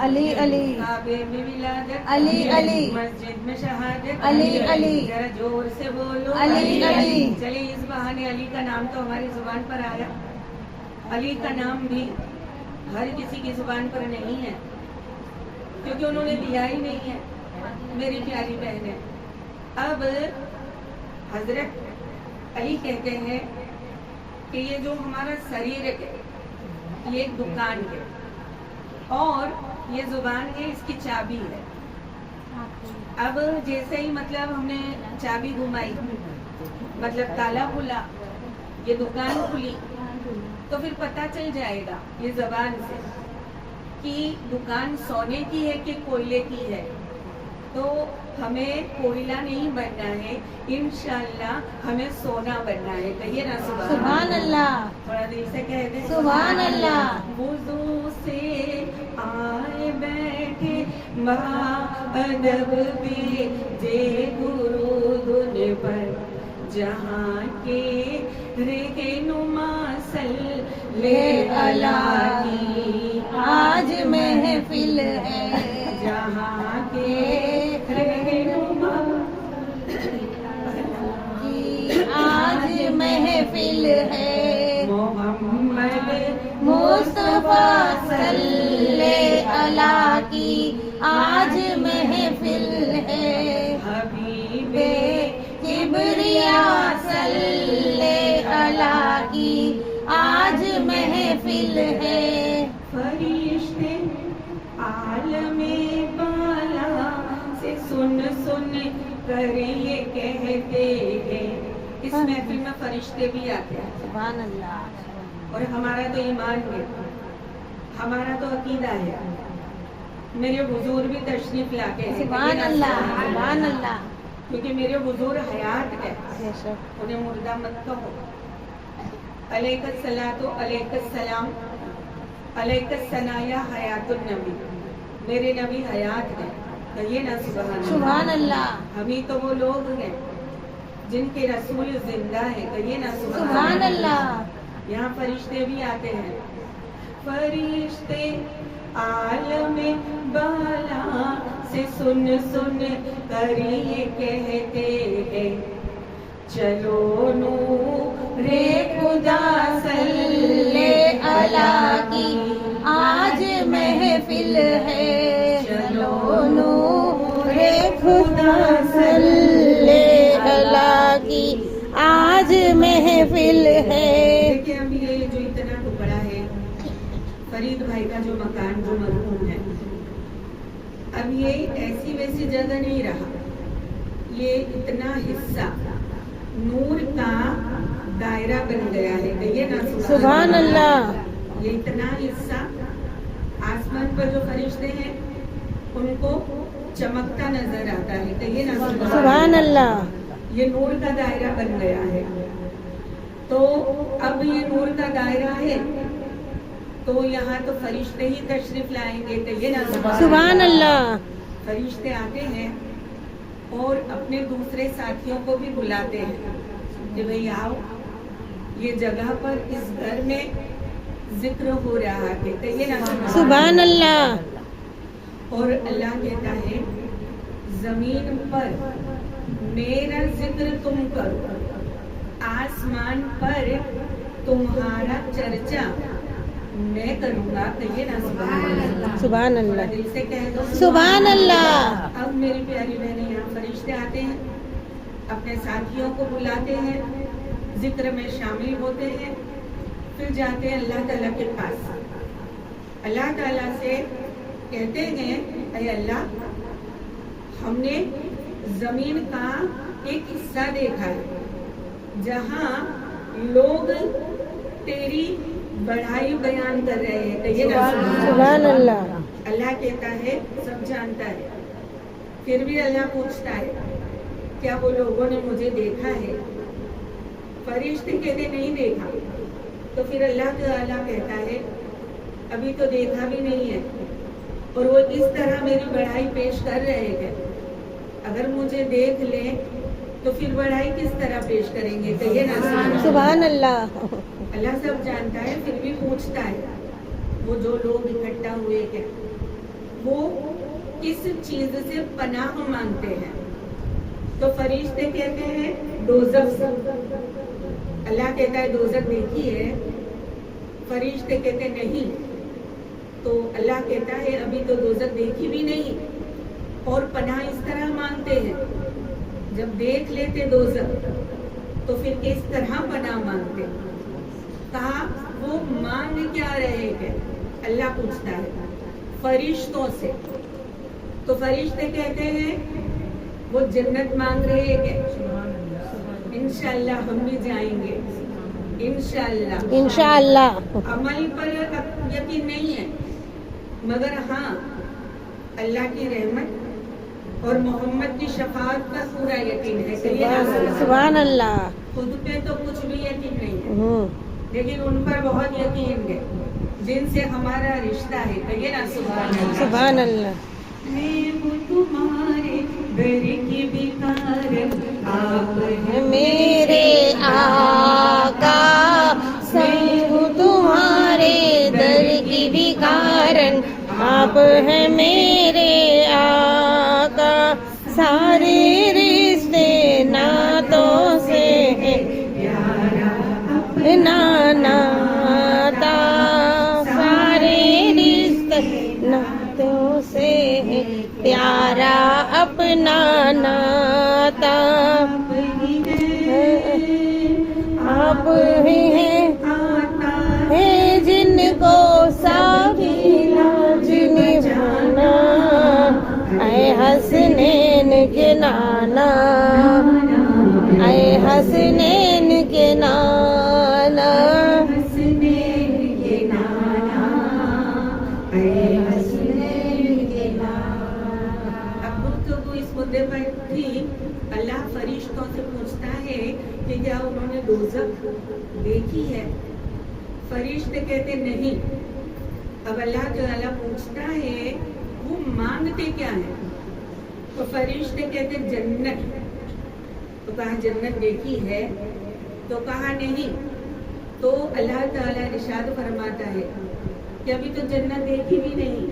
علی علی کعبے میں ولادت علی علی مسجد میں شہادت علی علی ذرا زور سے بولو علی علی چلیے اس بہانے علی کا نام تو ہماری زبان پر آیا. علی کا نام بھی ہر کسی کی زبان پر نہیں ہے کیونکہ انہوں نے دیا ہی نہیں ہے میری پیاری بہنیں. اب حضرت علی کہتے ہیں کہ یہ جو ہمارا شریر ہے یہ ایک دکان ہے اور یہ زبان ہے اس کی چابی ہے. اب جیسے ہی مطلب ہم نے چابی گھمائی مطلب تالا کھلا یہ دکان کھلی تو پھر پتہ چل جائے گا یہ زبان سے کہ دکان سونے کی ہے کہ کوئلے کی ہے. تو ہمیں کوئلہ نہیں بننا ہے انشاءاللہ ہمیں سونا بننا ہے. کہیے نا سبحان اللہ تھوڑا دل سے کہہ دیں سبحان اللہ. وضو سے آئے بیٹھے ادب بھی جے درود پر جہاں کے رہنما صلی اللہ کی آج محفل ہے جہاں کے رہنما کی آج محفل ہے محمد مصطفیٰ صلی اللہ کی آج محفل ہے حبیب کبریا صلی اللہ کی آج محفل ہے. فرشتے عالم بالا سے سن سن کر یہ کہتے ہیں. اس محفل میں فرشتے بھی آتے ہیں سبحان اللہ. اور ہمارا تو ایمان ہے ہمارا تو عقیدہ ہے. میرے حضور بھی تشریف لاتے ہیں سبحان اللہ سبحان اللہ. کیونکہ میرے حضور حیات ہے انہیں مردہ مت کہو. علیک الصلاۃ علیک السلام علیک الثناء حیات النبی. میرے نبی حیات ہیں. کہیے نا سبحان اللہ. ہمیں تو وہ لوگ ہیں جن کے رسول زندہ ہیں. کہیے نا سبحان اللہ. یہاں فرشتے بھی آتے ہیں. فرشتے عالم بالا سے سن سن کر یہ کہتے ہیں چلو نور خدا صلی اللہ کی آج محفل ہے. چلو نور خدا صلی اللہ کی آج محفل ہے. دیکھیں اب یہ جو اتنا ٹکڑا ہے فرید بھائی کا جو مکان جو مرحوم ہے اب یہ ایسی ویسی جگہ نہیں رہا. یہ اتنا حصہ نور کا دائرہ بن گیا ہے. کہیے نا سبحان اللہ. یہ اتنا حصہ آسمان پر جو فرشتے ہیں ان کو چمکتا نظر آتا ہے. کہیے نا سبحان اللہ. یہ نور کا دائرہ بن گیا ہے. تو اب یہ نور کا دائرہ ہے تو یہاں تو فرشتے ہی تشریف لائیں گے. کہیے نا سبحان اللہ. فرشتے آتے ہیں اور اپنے دوسرے ساتھیوں کو بھی بلاتے ہیں کہ بھئی آؤ یہ جگہ پر اس گھر میں ذکر ہو رہا ہے. کہیے نا سبحان اللہ. اور اللہ کہتا ہے زمین پر میرا ذکر تم کرو آسمان پر تمہارا چرچا میں کروں گا. کہیے نا سبحان اللہ. دل سے کہہ دو سبحان اللہ. اب میری پیاری بہنیں یہاں فرشتے آتے ہیں اپنے ساتھیوں کو بلاتے ہیں ذکر میں شامل ہوتے ہیں پھر جاتے ہیں اللہ تعالیٰ کے پاس. اللہ تعالیٰ سے کہتے ہیں اے اللہ ہم نے زمین کا ایک حصہ دیکھا ہے جہاں لوگ تیری بڑھائی بیان کر رہے ہیں. سبحان اللہ. اللہ کہتا ہے سب جانتا ہے. پھر بھی اللہ پوچھتا ہے کیا وہ لوگوں نے مجھے دیکھا ہے؟ فرشتے کہتے نہیں دیکھا. تو پھر اللہ تعالیٰ کہتا ہے ابھی تو دیکھا بھی نہیں ہے اور وہ اس طرح میری بڑھائی پیش کر رہے ہیں. اگر مجھے دیکھ لیں تو پھر بڑھائی کس طرح پیش کریں گے؟ کہیے نا سبحان اللہ. اللہ سب جانتا ہے پھر بھی پوچھتا ہے. وہ جو لوگ اکٹھا ہوئے ہیں किस चीज से पनाह मांगते हैं? तो फरिश्ते कहते हैं दोज़ख से। अल्लाह कहता है दोज़ख देखी है? फरिश्ते कहते नहीं। तो अल्लाह कहता है अभी तो दोज़ख देखी भी नहीं और पनाह इस तरह मांगते हैं। जब देख लेते दोज़ख तो फिर किस तरह पनाह मांगते? कहा वो मांग क्या रहे हैं? अल्लाह पूछता है फरिश्तों से। तो फरिश्ते कहते हैं वो जन्नत मांग रहे हैं। इंशाअल्लाह हम भी जाएंगे, इंशाअल्लाह। इंशाअल्लाह। अमल पर यकीन नहीं है, मगर हाँ अल्लाह की रहमत और मोहम्मद की शफाअत पर पूरा यकीन है। सुभान अल्लाह। खुद पे तो कुछ भी यकीन नहीं है, लेकिन उन पर बहुत यकीन है जिनसे हमारा रिश्ता है। कहिए ना सुभान अल्लाह। सुभान अल्लाह। मैं हूँ तुम्हारे दर की भिखारन, आप हैं मेरे आका, मैं हूँ तुम्हारे दर की भिखारन, आप हैं मेरे आका, सारे रिश्ते नातों से प्यारा अपना नाता, सारे रिश्ते नातों से प्यारा अपना नाता, आप ही हैं है जिनको सारी लाज निभाना, ऐ हसनैन के नाना, ऐ हसनैन के नाना, हसनैन के नाना, ऐ हसनैन के नाना। अब गुफ्तगू इस मुद्दे पर थी। अल्लाह फरिश्तों से पूछता है कि क्या उन्होंने दोज़ख देखी है? फरिश्ते कहते नहीं। अब अल्लाह ताला पूछता है वो मांगते क्या है? तो फरिश्ते कहते जन्नत। तो कहा जन्नत देखी है? तो कहा नहीं। तो अल्लाह ताला इरशाद फरमाता है कि अभी तो जन्नत देखी भी नहीं।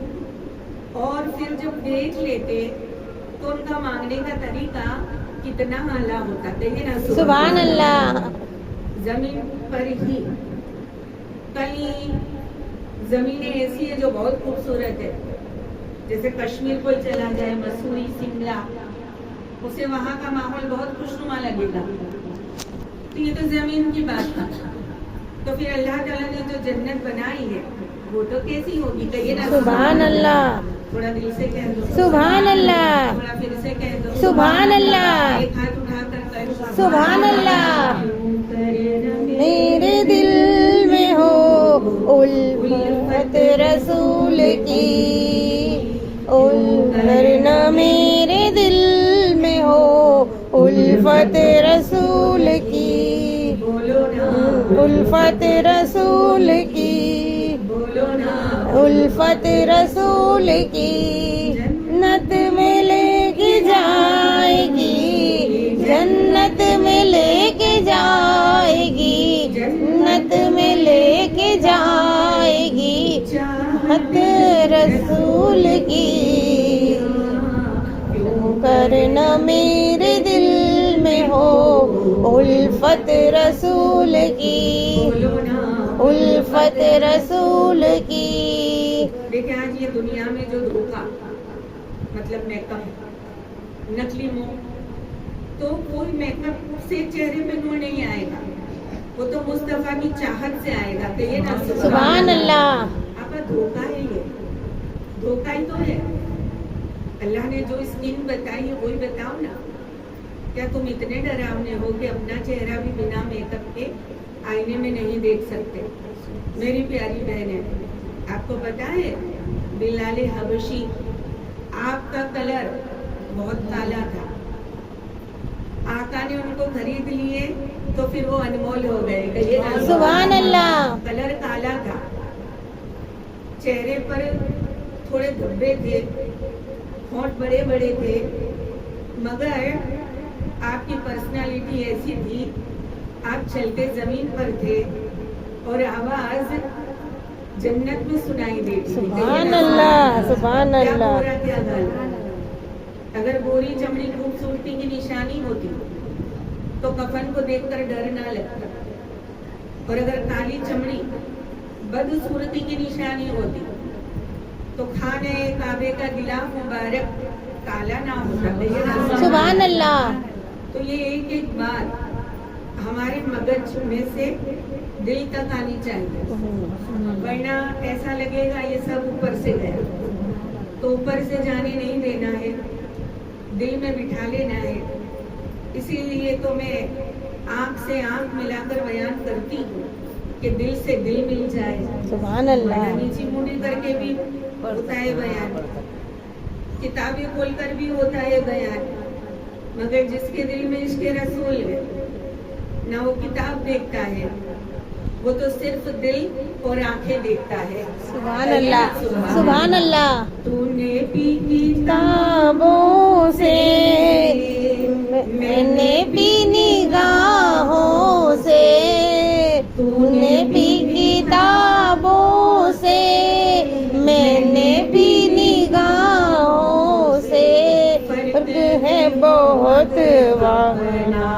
और फिर जब देख लेते तो उनका मांगने का तरीका कितना आला होता है ना। सुभान अल्लाह। जमीन पर ही कई जमीनें ऐसी है जो बहुत खूबसूरत है, जैसे कश्मीर कोई चला जाए, मसूरी, शिमला, उसे वहाँ का माहौल बहुत खुशनुमा लगेगा। तो ये तो जमीन की बात था। तो फिर अल्लाह ताला ने जो जन्नत बनाई है वो तो कैसी होगी? कहिए ना सुभान अल्लाह। थोड़ा दिल से कह दो सुभान अल्लाह। थोड़ा फिर से कह दो सुभान अल्लाह। एक हाथ उठाकर कहो सुभान अल्लाह। मेरे दिल में हो उल्फत रसूल की, करना मेरे दिल में हो उल्फत रसूल की, बोलो ना उल्फत रसूल की, बोलो ना उल्फत रसूल की, जन्नत में लेके जाएगी, जन्नत में लेके जाएगी, जन्नत में लेके जाएगी, चाहत रसूल की, क्यों करना मेरे दिल में हो उल्फत रसूल की, बोलो ना उल्फत रसूल की। देखिए आज ये दुनिया में जो धोखा, मतलब मेकअप, नकली मुंह, तो कोई मेकअप से चेहरे पे नूर नहीं आएगा, वो तो मुस्तफा की चाहत से आएगा। कहिए ना सुभान अल्लाह। आपका धोखा है, ये धोखा ही तो है। अल्लाह ने जो स्कीम बताई है वही बताओ ना। क्या तुम इतने डरावने हो कि अपना चेहरा भी बिना मेकअप के आईने में नहीं देख सकते? मेरी प्यारी बहनें, आपको पता है बिलाल हबशी, आपका कलर बहुत काला था, आका ने उनको खरीद लिए तो फिर वो अनमोल हो गए। कहिए ना सुभान अल्लाह। कलर काला था, चेहरे पर थोड़े धब्बे थे, होंठ बड़े बड़े थे, मगर आपकी पर्सनालिटी ऐसी थी, आप चलते जमीन पर थे और आवाज जन्नत में सुनाई देती है। सुभान अल्लाह, सुभान क्या अल्लाह। गोरा क्या काला। अगर गोरी चमड़ी खूबसूरती की निशानी होती तो कफन को देखकर डर ना लगता, और अगर काली चमड़ी बदसूरती की निशानी होती तो खाने काबे का गिलाफ मुबारक काला ना होता। सुभान अल्लाह। तो ये एक एक बात हमारे मगज में से दिल तक आनी चाहिए, वरना ऐसा लगेगा ये सब ऊपर से गया। तो ऊपर से जाने नहीं देना है, दिल में बिठा लेना है। इसीलिए तो मैं आंख से आंख मिलाकर बयान करती हूँ कि दिल से दिल मिल जाए। सुभान अल्लाह। नीची मुंडी करके भी होता है बयान, किताबें खोलकर भी होता है बयान, मगर जिसके दिल में इश्क़ रसूल है ना वो किताब देखता है, वो तो सिर्फ दिल और आंखें देखता है। सुभान अल्लाह, सुभान अल्लाह। तूने भी किताबों से, मैंने भी निगाहों से, तूने भी किताबों से, मैंने भी निगाहों से, फर्क है बहुत वरना,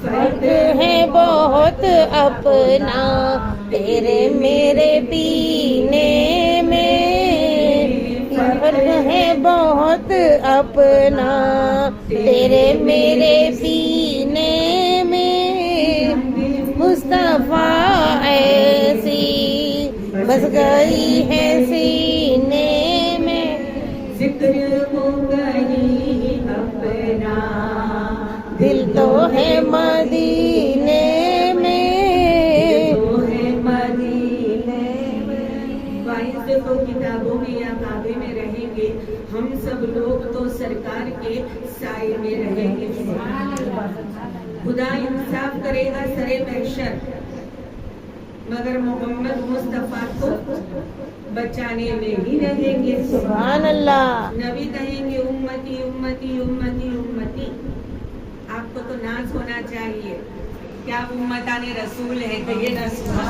फर्क है बहुत अपना, तेरे मेरे पीने में, फर्क है बहुत अपना, तेरे मेरे सीने में, मुस्तफा ऐसी बस गई है सीने में, जिक्र हो गई अपना, दिल तो है मदीने में, तो है मदीने में। 22 किताबों में या काबे में रहेंगे, हम सब लोग तो सरकार के साए में रहेंगे। खुदा इंसाफ करेगा सरे महशर, मगर मोहम्मद मुस्तफा को बचाने में ही रहेंगे। सुभान अल्लाह। नबी कहेंगे उम्मती उम्मती उम्मती उम्मती। आपको तो नाज होना चाहिए, क्या उम्मताने रसूल है, कहिए ना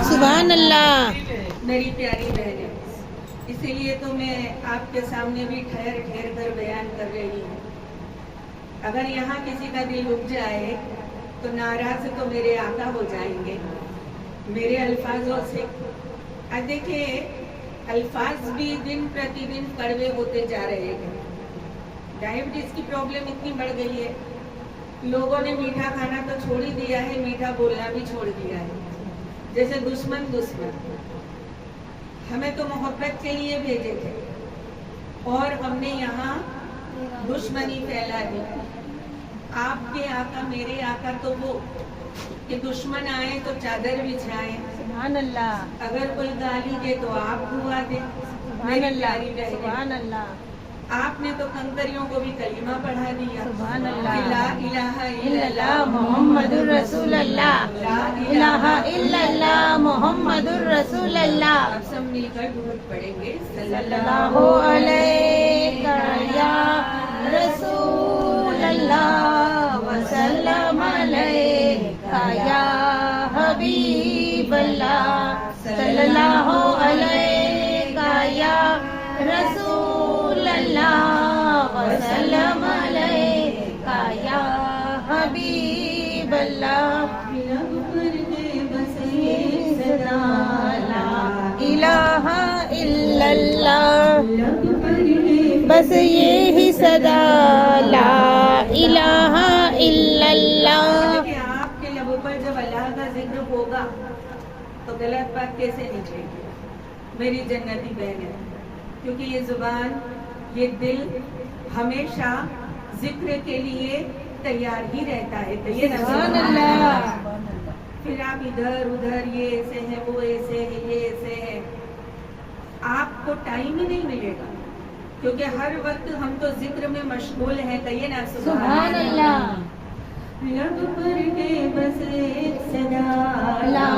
सुभान अल्लाह। मेरी प्यारी बहनें, इसीलिए तो मैं आपके सामने भी ठहर ठहर कर बयान कर रही हूँ। अगर यहाँ किसी का दिल रुक जाए तो नाराज तो मेरे आका हो जाएंगे मेरे अल्फाजों से। देखिए, अल्फाज भी दिन प्रतिदिन कड़वे होते जा रहे हैं। डायबिटीज की प्रॉब्लम इतनी बढ़ गई है, लोगों ने मीठा खाना तो छोड़ ही दिया है, मीठा बोलना भी छोड़ दिया है। जैसे दुश्मन दुश्मन, हमें तो मोहब्बत के लिए भेजे थे और हमने यहाँ दुश्मनी फैला दी। आपके आका मेरे आका तो वो कि दुश्मन आए तो चादर बिछाए, सुभान अल्लाह। अगर कोई गाली दे तो आप दुआ दे। सुभान अल्लाह, सुभान अल्लाह। आपने तो कंकरियों को भी कलीमा पढ़ा दिया। सुभान अल्लाह। ला इलाहा इल्लल्लाह मुहम्मदुर रसूलुल्लाह, ला इलाहा इल्लल्लाह मुहम्मदुर रसूलुल्लाह। अब सब मिलकर दुरूद पढ़ेंगे। सल्लल्लाहु अलैका या रसूलल्लाह व सल्लम अलैका या हबीबल्लाह, सल्लल्लाहु अलैका या रसूलल्लाह व सल्लम अलैका या हबीबल्लाह। इलाहा इल्लल्लाह, बस ये ही सदा ला इलाहा इल्लल्लाह। आपके लबों पर जब अल्लाह का जिक्र होगा तो गलत बात कैसे निकलेगी मेरी जन्नती बहनें, क्योंकि ये जुबान ये दिल हमेशा जिक्र के लिए तैयार ही रहता है। तो ये सुभान अल्लाह। फिर आप इधर उधर ये ऐसे है वो ऐसे है ये ऐसे है, आपको टाइम ही नहीं मिलेगा, क्योंकि हर वक्त हम तो जिक्र में मशगूल हैं। कहिए ना सुभान अल्लाह। लब पर के बस एक सदा ला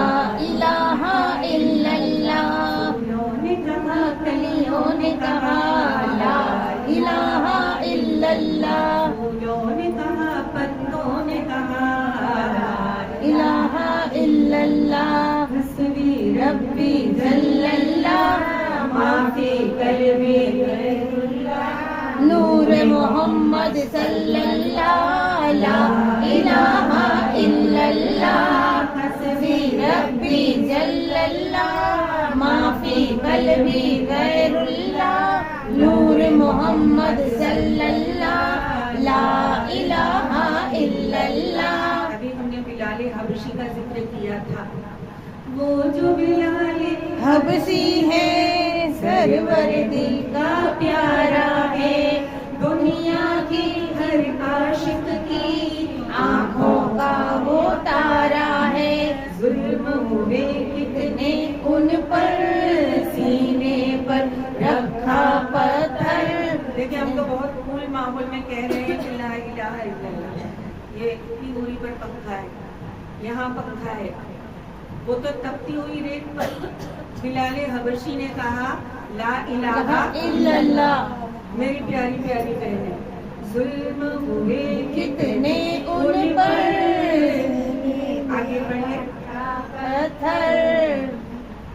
इलाहा इल्लल्लाह, फूलों ने कहा कलियों ने कहा ला इलाहा इल्लल्लाह, फूलों ने कहा पत्तों ने कहा इलाहा इल्लल्लाह, हस्बी रब्बी जल्लल्लाह نور محمد صلی اللہ لا الہ الا اللہ حسبی ربی جل اللہ ما فی قلبی غیر اللہ نور محمد صلی اللہ لا الہ الا اللہ. ابھی ہم نے بلال حبشی کا ذکر کیا تھا. وہ جو بلال حبشی ہے سرور دل کا پیارا ہے دنیا کی ہر عاشق کی آنکھوں کا وہ تارا ہے ظلم ہوئے کتنے ان پر سینے پر رکھا پتھر. دیکھیں ہم تو بہت کول ماحول میں کہہ رہے ہیں کہ لا الہ الا اللہ. یہ اتنی دوری پر پنکھا ہے, یہاں پنکھا ہے, وہ تو تپتی ہوئی ریت پر بلال حبشی نے کہا لا الہ الا اللہ. میری پیاری پیاری بہنیں, ظلم ہوئے کتنے ان پر آگے بڑھیے پتھر.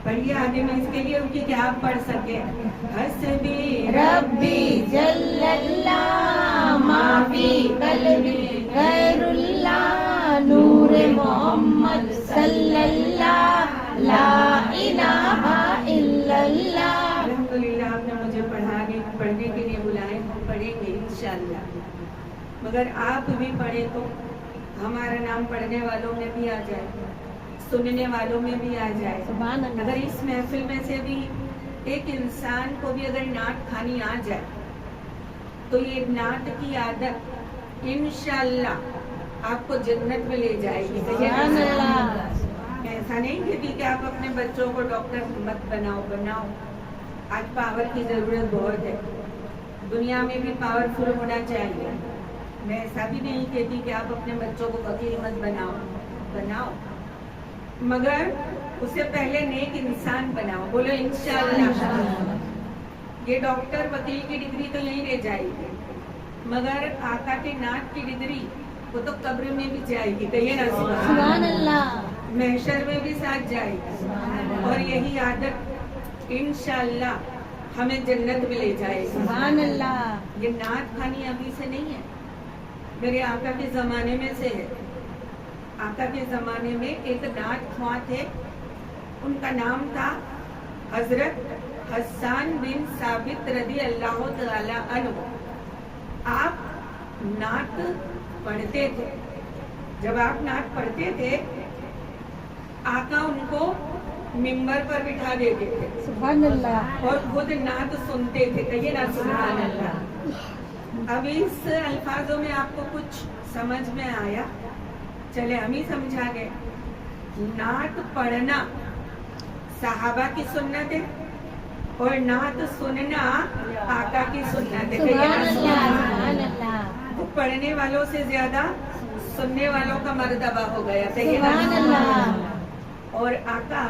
پڑھیے آگے میں اس کے لیے ان کی کیا آپ پڑھ سکے. حسبی ربی جل اللہ ما فی قلبی غیر اللہ نور محمد صلی اللہ لا الہ الا اللہ. الحمدللہ آپ نے مجھے پڑھنے کے لیے بلائے, ہم پڑھیں گے انشاءاللہ. مگر آپ بھی پڑھیں تو ہمارا نام پڑھنے والوں میں بھی آ جائے, سننے والوں میں بھی آ جائے. سبحان اللہ. اگر اس محفل میں سے بھی ایک انسان کو بھی اگر نعت کھانی آ جائے تو یہ نعت کی عادت انشاءاللہ آپ کو جنت میں لے جائے گی. سبحان اللہ. ایسا نہیں کہتی کہ آپ اپنے بچوں کو ڈاکٹر مت بناؤ. آج پاور کی ضرورت بہت ہے, دنیا میں بھی پاورفل ہونا چاہیے. میں ایسا بھی نہیں کہتی کہ آپ اپنے بچوں کو وکیل مت بناؤ, مگر اس سے پہلے نیک انسان بناؤ. بولو انشاءاللہ. یہ ڈاکٹر وکیل کی ڈگری تو نہیں رہ جائے گی, مگر آقا کے نعت کی ڈگری وہ تو قبر میں بھی جائے گی. کہیے نا سبحان اللہ. محشر میں بھی ساتھ جائے گی, اور یہی عادت انشاءاللہ ہمیں جنت میں لے جائے گی. سبحان اللہ. یہ نعت خانی ابھی سے نہیں ہے, میرے آقا کے زمانے میں سے ہے. آقا کے زمانے میں ایک نعت خواں تھے, ان کا نام تھا حضرت حسان بن ثابت رضی اللہ تعالی عنہ. آپ نعت پڑھتے تھے. جب آپ نعت پڑھتے تھے آقا ان کو ممبر پر بٹھا دیتے تھے سبحان اللہ. اور خود نعت سنتے تھے. کہیے نا سبحان اللہ. اب اس الفاظوں میں آپ کو کچھ سمجھ میں آیا؟ چلے ہم ہی سمجھا گئے. نعت پڑھنا صحابہ کی سنت ہے اور نعت سننا آقا کی سنت ہے. کہیے نا سبحان اللہ. تو پڑھنے والوں سے زیادہ سننے والوں کا مرتبہ ہو گیا. کہیے نا سبحان اللہ. اور آقا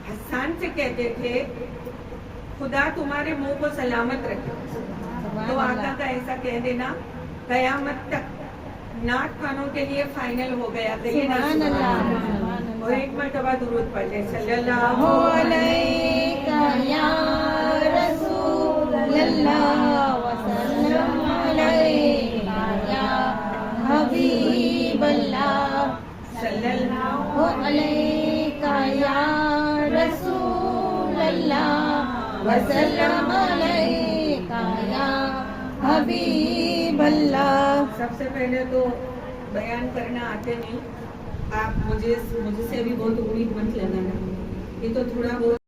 حسان سے کہتے تھے خدا تمہارے منہ کو سلامت رکھے. تو آقا کا ایسا کہہ دینا قیامت تک نعت خانوں کے لیے فائنل ہو گیا. کہیے نا سبحان اللہ. اور ایک مرتبہ درود پڑھ لیں. صلی اللہ علیکہ یا رسول اللہ وسلم علیکہ یا حبیب اللہ صلی اللہ علیکہ یا رسول اللہ وسلم علیکہ یا حبیب اللہ. سب سے پہلے تو بیان کرنا آتے نہیں, آپ مجھ سے بھی بہت امید مت لگانا. یہ تو تھوڑا بہت